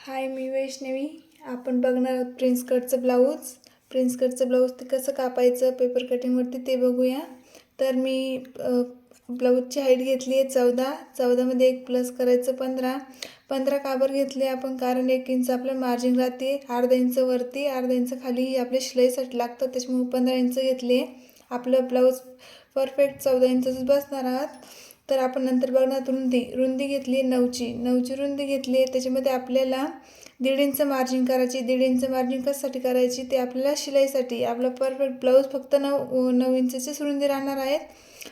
हाय, मी वैष्णवी. आपण बघणार आहोत प्रिन्स कटचं ब्लाऊज ते कसं कापायचं पेपर कटिंगवरती ते बघूया. तर मी ब्लाऊजची हाईट घेतली आहे 14मध्ये 1 प्लस करायचं 15 काबर घेतले आपण, कारण 1 इंच आपलं मार्जिन राहते. अर्धा इंच वरती अर्धा इंच खाली आपल्या शिलाईसाठी लागतं, त्याच्यामुळे 15 इंच घेतले. आपलं ब्लाऊज परफेक्ट 14 इंचच बसणार आहात. तर आपण नंतर बघणार रुंदी घेतली 9ची रुंदी घेतली. त्याच्यामध्ये आपल्याला 1.5 इंच मार्जिन करायची. 1.5 इंच मार्जिन कशासाठी करायची ते आपल्याला शिलाईसाठी. आपलं परफेक्ट ब्लाऊज फक्त 9 इंचचीच रुंदी राहणार आहेत.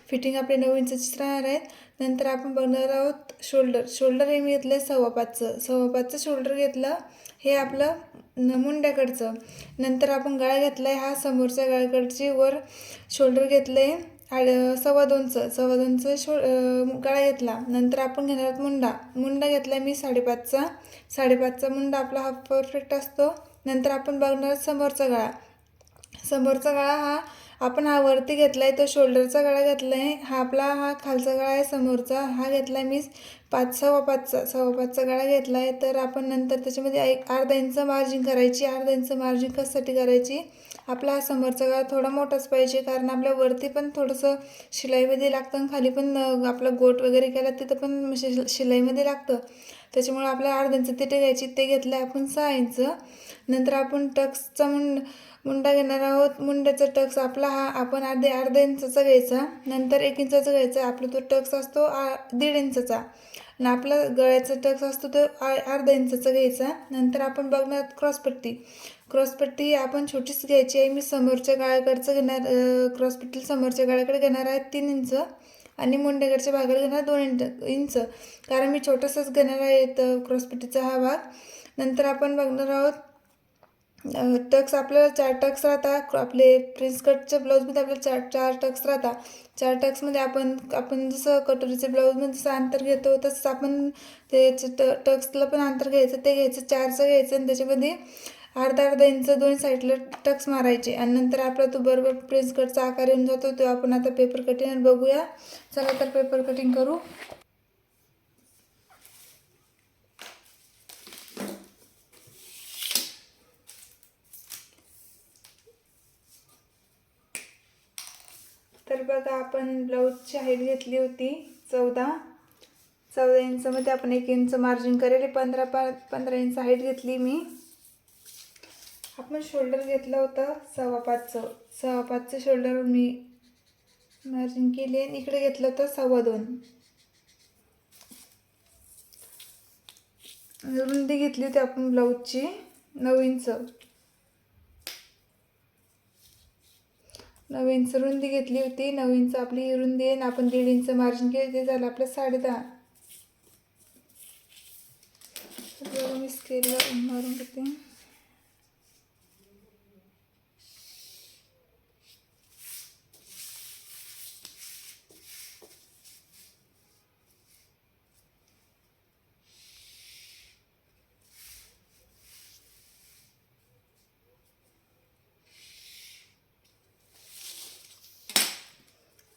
फिटिंग आपली 9 इंचचीच राहणार आहेत. नंतर आपण बघणार आहोत शोल्डर हे मी घेतलं 5.5चं शोल्डर घेतलं. हे आपलं मुंड्याकडचं. नंतर आपण गळा घेतला आहे, हा समोरच्या गळ्याकडची वर शोल्डर घेतलं आहे 2.25चं गळा घेतला. नंतर आपण घेणार आहोत मुंडा घेतला आहे मी 5.5चा मुंडा आपला हा परफेक्ट असतो. नंतर आपण बघणार समोरचा गळा हा आपण वरती घेतला आहे, तो शोल्डरचा गळा घेतला आहे. हा खालचा गळा आहे समोरचा, हा घेतला आहे मी 5.5चा गळा घेतला आहे. तर आपण नंतर त्याच्यामध्ये अर्धा इंच मार्जिन करायची. अर्धा इंच मार्जिन कशासाठी करायची, आपला हा समोरचा गळा थोडा मोठाच पाहिजे, कारण आपल्या वरती पण थोडंसं शिलाईमध्ये लागतं आणि खाली पण आपलं गोट वगैरे केला तिथं पण शिलाईमध्ये लागतं. त्याच्यामुळे आपल्याला अर्धा इंच तिथे घ्यायची. ते घेतलं आहे आपण 6 इंच. नंतर आपण टक्सचा मुंडा घेणार आहोत. मुंड्याचा टक्स आपला हा आपण अर्धा इंचाचा घ्यायचा. नंतर 1 इंचाचा घ्यायचा. आपला तो टक्स असतो 1.5 इंचाचा आणि आपला गळ्याचा टक्स असतो तो अर्धा इंचाचा घ्यायचा. नंतर आपण बघणार क्रॉसपट्टी आपण छोटीच घ्यायची आहे. मी समोरच्या गळ्याकडचं घेणार, क्रॉसपट्टी समोरच्या गळ्याकडे घेणार आहे 3 इंच आणि मुंड्याकडच्या भागाला घेणार 2 इंच, कारण मी छोटासाच घेणार आहे क्रॉसपट्टीचा हा भाग. नंतर आपण बघणार आहोत टक्स. आपल्याला 4 टक्स राहतात. आपले प्रिन्स कटच्या ब्लाऊजमध्ये आपल्याला 4 टक्स राहतात. 4 टक्समध्ये आपण जसं कटोरीच्या ब्लाऊजमध्ये जसं अंतर घेतो तसंच आपण ते टक्सला पण अंतर घ्यायचं. ते घ्यायचं 4चं घ्यायचं आणि त्याच्यामध्ये अर्धा इंच दोन्ही साईडला टक्स मारायचे. आणि नंतर आपला तो बरोबर प्रिन्स कटचा आकार येऊन जातो. तो आपण आता पेपर कटिंग बघूया. चला तर पेपर कटिंग करू. तर बघा, आपण ब्लाऊजची हाईट घेतली होती 14 इंचमध्ये आपण 1 इंच मार्जिन करेल. 15 इंच हाईट घेतली मी. आपण शोल्डर घेतलं होतं 5.5चं शोल्डर मी मार्जिन केली आणि इकडे घेतलं होतं 2.25. रुंदी घेतली होती आपण ब्लाऊजची 9 इंच. 9 इंच रुंदी घेतली होती. 9 इंच आपली रुंदी आहे. आपण 1.5 इंच मार्जिन केले, ते झालं आपलं 10.5. मी स्केलला मारून घेते.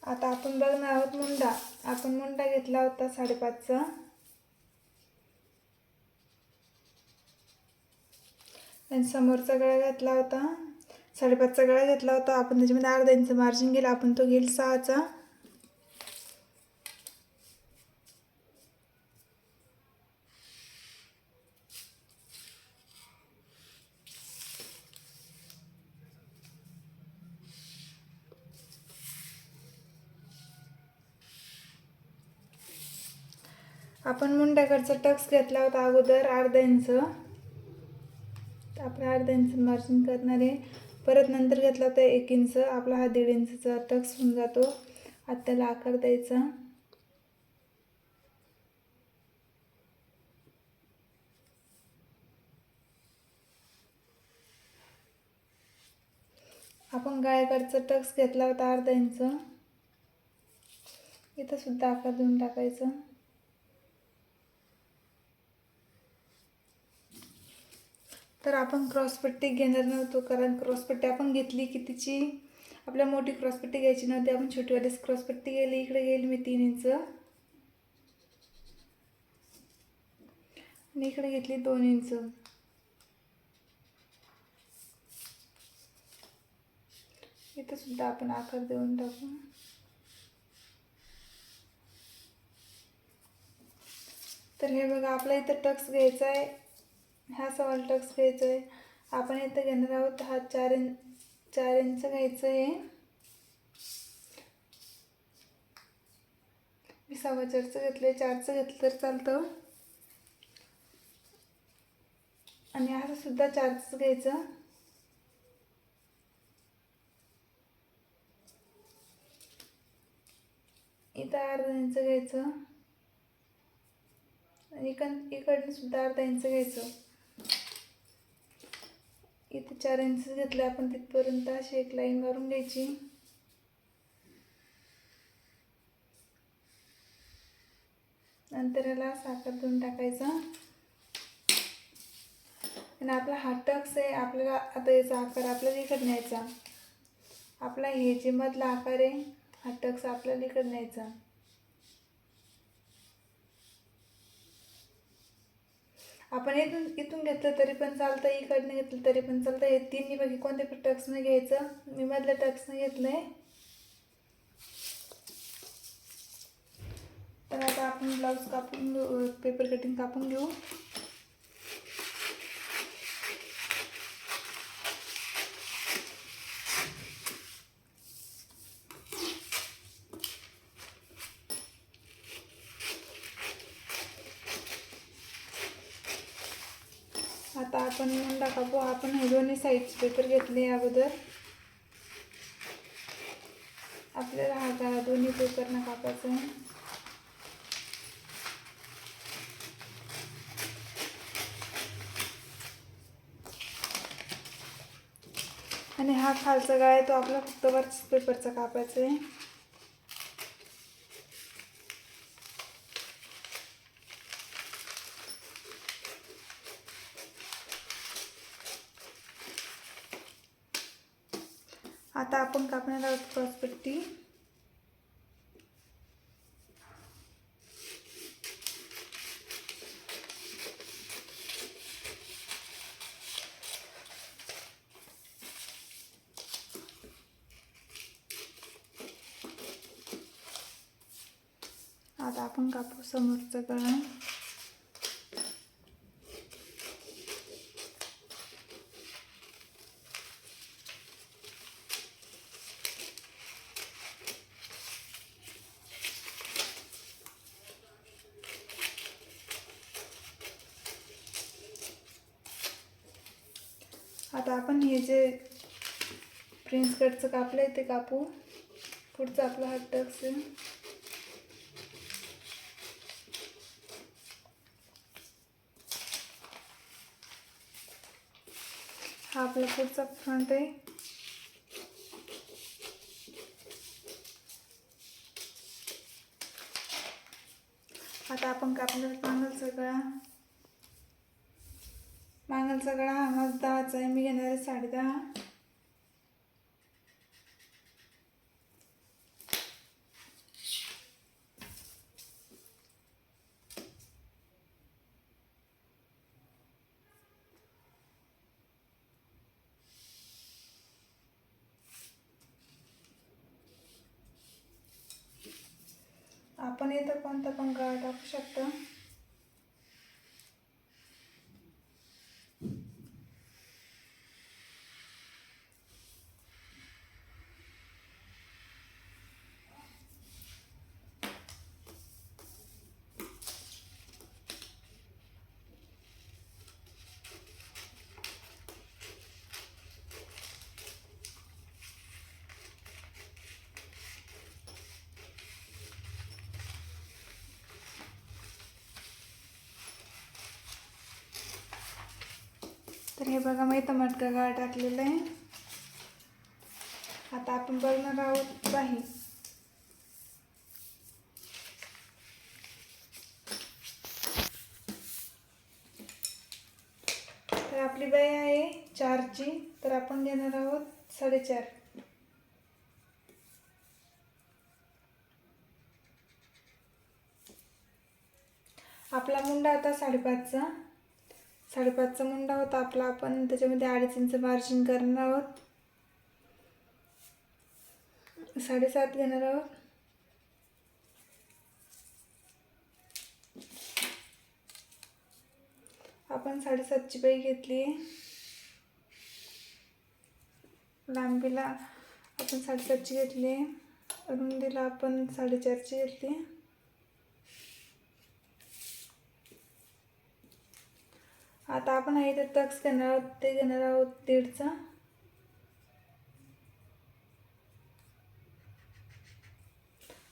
आता आपण बघणार आहोत मुंडा. आपण मुंडा घेतला होता 5.5चा आणि समोरचा गळा घेतला होता 5.5चा गळा घेतला होता आपण. त्याच्यामध्ये अर्धा इंच मार्जिन गेला, आपण तो घेईल 6चा. आपण मुंड्याकडचा टक्स घेतला होता अगोदर अर्धा इंच. आपण अर्धा इंच मार्जिन करणार आहे. परत नंतर घेतला होता 1 इंच. आपला हा 1.5 इंचचा टक्स होऊन जातो. आता त्याला आकार द्यायचा. आपण गळ्याकडचा टक्स घेतला होता अर्धा इंच. इथं सुद्धा आकार देऊन टाकायचा. तर आपण क्रॉसपट्टी घेणार नव्हतो, कारण क्रॉसपट्टी आपण घेतली कितीची, आपल्याला मोठी क्रॉसपट्टी घ्यायची नव्हती. आपण छोटीवालीच क्रॉसपट्टी गेली. इकडे गेली मी 3 इंच. आणि इकडे घेतली 2 इंच. इथं सुद्धा आपण आकार देऊन टाकू. तर हे बघा, आपला इथं टक्स घ्यायचा आहे, हा सवाल टक्स घ्यायचा आहे. आपण इथं घेणार आहोत हा 4 इंच घ्यायचं आहे. मी 4.25चं घेतलं, 4चं घेतलं तर चालतं. आणि असं सुद्धा 4चं घ्यायचं. इथं अर्धा इंच घ्यायचं आणि इकडनं सुद्धा अर्धा इंच घ्यायचं. इथे 4 इंच घेतले आपण, तिथपर्यंत अशी एक लाईन मारून घ्यायची. नंतर याला साखर देऊन टाकायचा. आणि आपला हा टक्स आहे, आपल्याला आता याचा आकार आपल्याला इकडे न्यायचा. आपला हे जे मधला आकार आहे, हा टक्स आपल्याला इकडे न्यायचा. आपण इथून घेतलं तरी पण चालतं, इकडनं घेतलं तरी पण चालतं. हे तिन्ही पैकी कोणत्या पण टक्सनं घ्यायचं. मी मधल्या टक्सनं घेतलंय. तर आता आपण ब्लाऊज कापून घेऊ, पेपर कटिंग कापून घेऊ. आता आपण मुंडा कापू. आपण हे दोन्ही साईडचे पेपर घेतले अगोदर. आपल्याला हा दोन्ही पेपरना कापायचा आहे. आणि हा खालचा गळा आहे तो आपला फक्त वरच पेपरचा कापायचा आहे. आता आपण कापणार आहोत क्रॉसपट्टी. आता आपण कापू समोरचा गळा. आता आपण हे जे प्रिन्स कटचं कापलं आहे ते कापू. पुढचा आपला हा टक्स आहे. हा आपला पुढचा फ्रंट आहे. आता आपण कापणार मागलचा गळा. मागलचा गळा हा माझा 10चा आहे, मी घेणार आहे 10.5. आपण इथं कोणता पण गळा टाकू शकतो. तर हे बघा, मी इथं मटका गळा टाकलेला आहे. आता आपण बघणार आहोत बाही. तर आपली बाही आहे 4ची, तर आपण घेणार आहोत 4.5. आपला मुंडा आता 5.5चा. 5.5चा मुंडा होता आपला. आपण त्याच्यामध्ये 2.5 इंच मार्जिन करणार आहोत. 7.5 घेणार आहोत. आपण 7.5ची बाई घेतली. लांबीला आपण 7.5ची घेतली. रुंदीला आपण 4.5ची घेतली. आता आपण इथे टक्स घेणार आहोत, ते घेणार आहोत 1.5चा.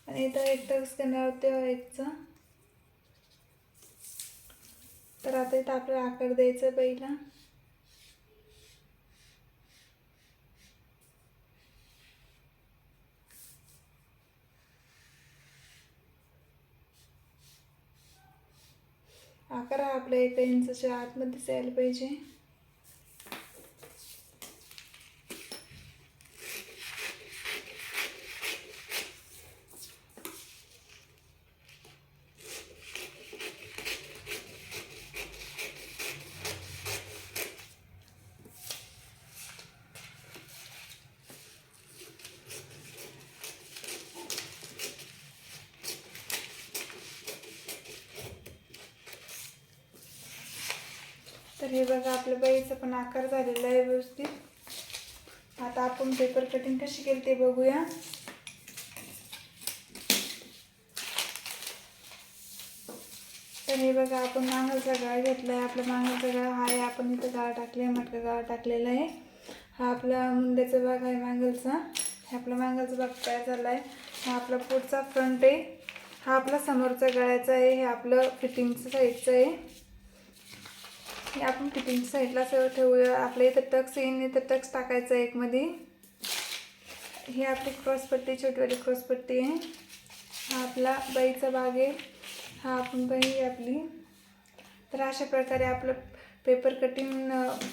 आणि इथं एक टक्स घेणार आहोत ते 1चा. तर आता इथं आपल्याला आकार द्यायचा पहिला. आकार आपल्या 1 इंचच्या आतमध्ये यायला पाहिजे. तर हे बघा आपल्या बाईचा पण आकार झालेला आहे व्यवस्थित. आता आपण पेपर कटिंग कशी केली ते बघूया. तर हे बघा आपण मांगलचा गळा घेतला आहे. आपला मांगलचा गळा हा आहे. आपण इथं गळा टाकला आहे, मटका गळा टाकलेला आहे. हा आपला मुंड्याचा भाग आहे मांगलचा. हे आपला मांगलचा भाग तयार झाला आहे. हा आपला पुढचा फ्रंट आहे. हा आपला समोरचा गळ्याचा आहे. हे आपलं फिटिंगचं साईडचं आहे. हे आपण फिटिंगच्या साईडला सगळं ठेवूया. आपल्या इथं टक्स येईन, इथं टक्स टाकायचं आहे एकमध्ये. ही आपली क्रॉसपट्टी, छोटीवाली क्रॉसपट्टी आहे. हा आपला बाईचा भाग आहे. हा आपण बाई आहे आपली. तर अशा प्रकारे आपलं पेपर कटिंग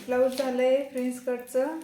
ब्लाऊज झालं आहे फ्रेंच कटचं.